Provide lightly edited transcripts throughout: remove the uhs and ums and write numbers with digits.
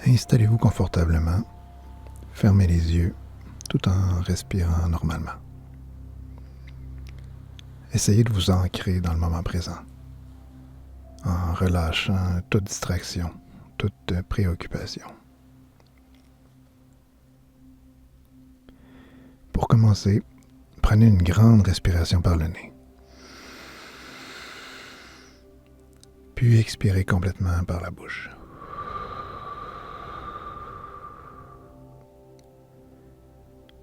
Installez-vous confortablement, fermez les yeux tout en respirant normalement. Essayez de vous ancrer dans le moment présent, en relâchant toute distraction, toute préoccupation. Pour commencer, prenez une grande respiration par le nez. Puis expirez complètement par la bouche.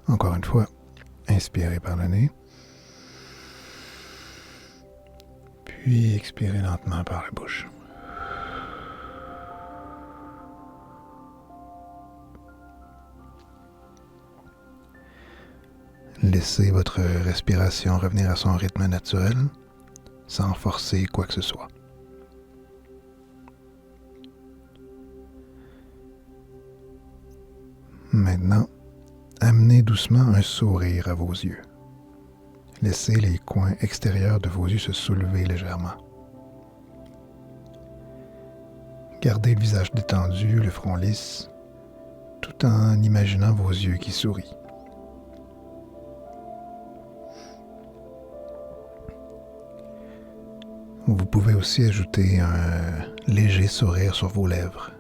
Encore une fois, inspirez par le nez. Puis expirez lentement par la bouche. Laissez votre respiration revenir à son rythme naturel, sans forcer quoi que ce soit. Maintenant, amenez doucement un sourire à vos yeux. Laissez les coins extérieurs de vos yeux se soulever légèrement. Gardez le visage détendu, le front lisse, tout en imaginant vos yeux qui sourient. Vous pouvez aussi ajouter un léger sourire sur vos lèvres.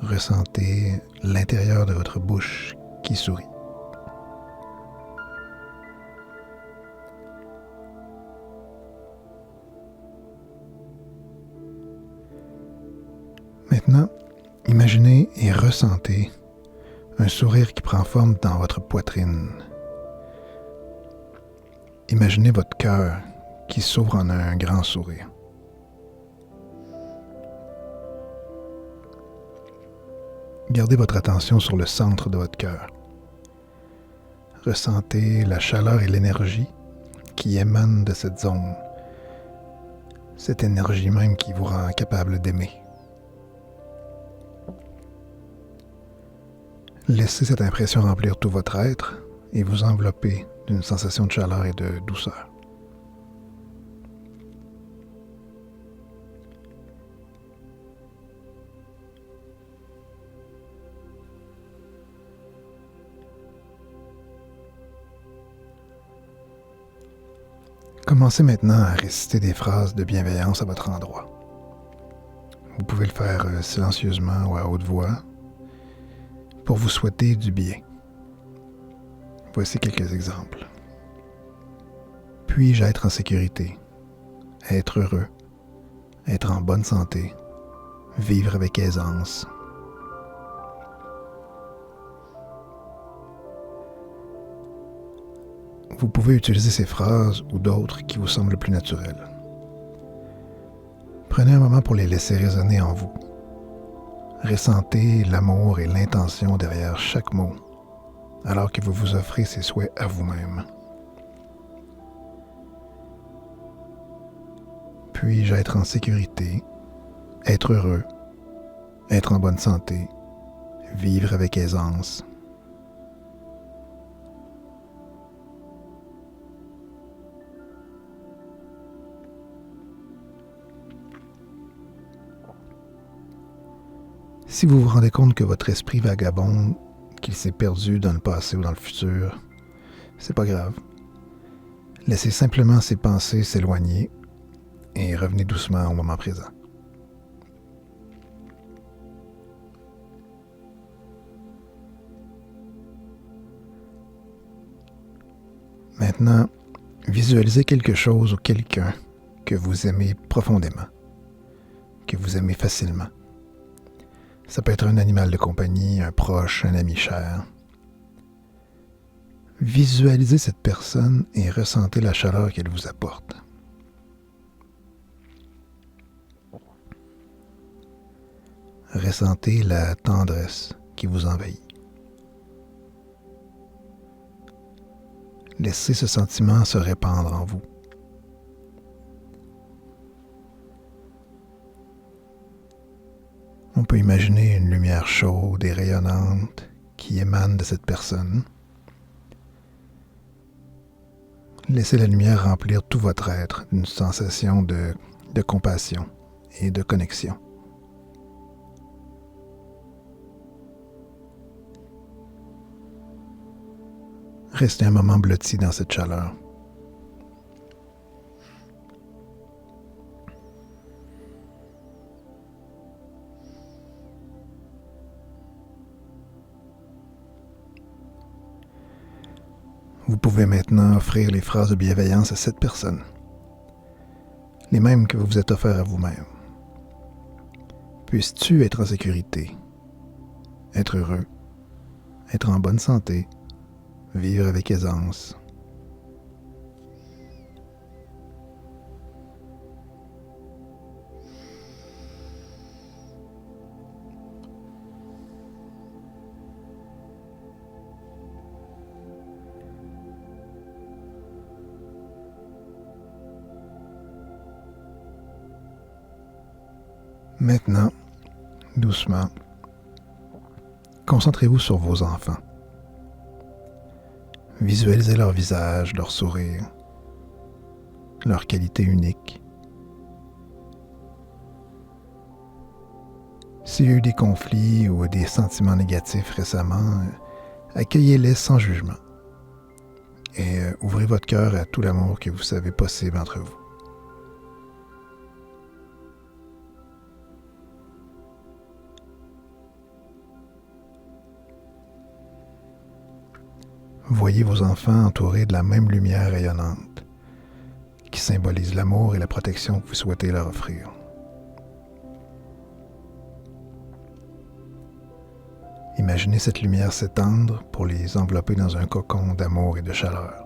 Ressentez l'intérieur de votre bouche qui sourit. Maintenant, imaginez et ressentez un sourire qui prend forme dans votre poitrine. Imaginez votre cœur qui s'ouvre en un grand sourire. Gardez votre attention sur le centre de votre cœur. Ressentez la chaleur et l'énergie qui émanent de cette zone. Cette énergie même qui vous rend capable d'aimer. Laissez cette impression remplir tout votre être et vous envelopper d'une sensation de chaleur et de douceur. Commencez maintenant à réciter des phrases de bienveillance à votre endroit. Vous pouvez le faire silencieusement ou à haute voix pour vous souhaiter du bien. Voici quelques exemples. Puis-je être en sécurité, être heureux, être en bonne santé, vivre avec aisance. Vous pouvez utiliser ces phrases ou d'autres qui vous semblent plus naturelles. Prenez un moment pour les laisser résonner en vous. Ressentez l'amour et l'intention derrière chaque mot, alors que vous vous offrez ces souhaits à vous-même. Puis-je être en sécurité, être heureux, être en bonne santé, vivre avec aisance. Si vous vous rendez compte que votre esprit vagabonde, qu'il s'est perdu dans le passé ou dans le futur, c'est pas grave. Laissez simplement ces pensées s'éloigner et revenez doucement au moment présent. Maintenant, visualisez quelque chose ou quelqu'un que vous aimez profondément, que vous aimez facilement. Ça peut être un animal de compagnie, un proche, un ami cher. Visualisez cette personne et ressentez la chaleur qu'elle vous apporte. Ressentez la tendresse qui vous envahit. Laissez ce sentiment se répandre en vous. On peut imaginer une lumière chaude et rayonnante qui émane de cette personne. Laissez la lumière remplir tout votre être d'une sensation de compassion et de connexion. Restez un moment blotti dans cette chaleur. Vous pouvez maintenant offrir les phrases de bienveillance à cette personne, les mêmes que vous vous êtes offerts à vous-même. Puisses-tu être en sécurité, être heureux, être en bonne santé, vivre avec aisance. Maintenant, doucement, concentrez-vous sur vos enfants. Visualisez leur visage, leur sourire, leur qualité unique. S'il y a eu des conflits ou des sentiments négatifs récemment, accueillez-les sans jugement et ouvrez votre cœur à tout l'amour que vous savez possible entre vous. Voyez vos enfants entourés de la même lumière rayonnante qui symbolise l'amour et la protection que vous souhaitez leur offrir. Imaginez cette lumière s'étendre pour les envelopper dans un cocon d'amour et de chaleur.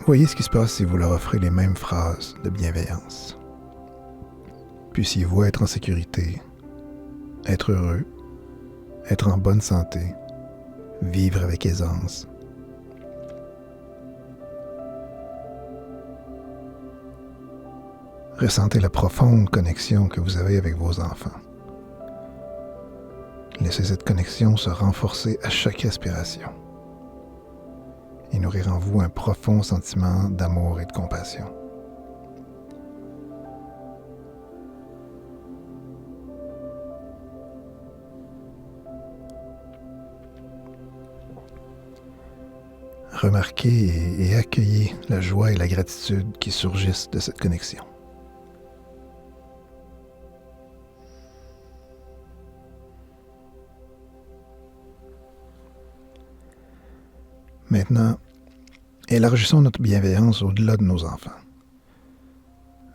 Voyez ce qui se passe si vous leur offrez les mêmes phrases de bienveillance. Puissiez-vous être en sécurité, être heureux, être en bonne santé, vivre avec aisance. Ressentez la profonde connexion que vous avez avec vos enfants. Laissez cette connexion se renforcer à chaque respiration et nourrir en vous un profond sentiment d'amour et de compassion. Remarquez et accueillez la joie et la gratitude qui surgissent de cette connexion. Maintenant, élargissons notre bienveillance au-delà de nos enfants.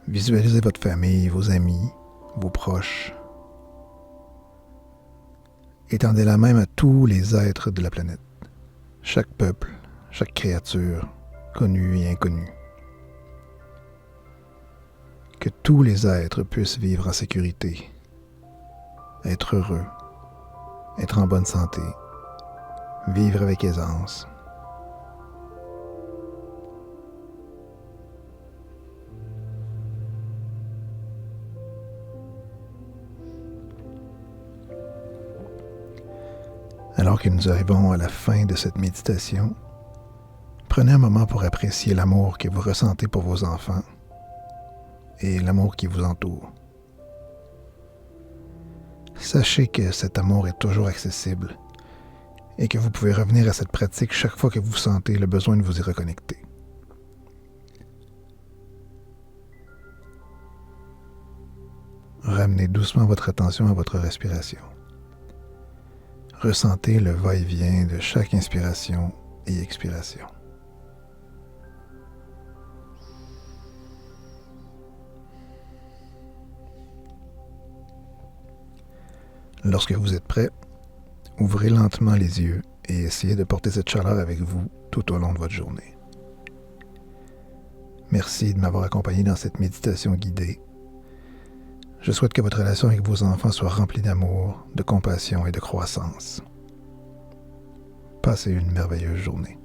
Visualisez votre famille, vos amis, vos proches. Étendez-la même à tous les êtres de la planète, chaque peuple, chaque créature, connue et inconnue. Que tous les êtres puissent vivre en sécurité, être heureux, être en bonne santé, vivre avec aisance. Alors que nous arrivons à la fin de cette méditation, prenez un moment pour apprécier l'amour que vous ressentez pour vos enfants et l'amour qui vous entoure. Sachez que cet amour est toujours accessible et que vous pouvez revenir à cette pratique chaque fois que vous sentez le besoin de vous y reconnecter. Ramenez doucement votre attention à votre respiration. Ressentez le va-et-vient de chaque inspiration et expiration. Lorsque vous êtes prêt, ouvrez lentement les yeux et essayez de porter cette chaleur avec vous tout au long de votre journée. Merci de m'avoir accompagné dans cette méditation guidée. Je souhaite que votre relation avec vos enfants soit remplie d'amour, de compassion et de croissance. Passez une merveilleuse journée.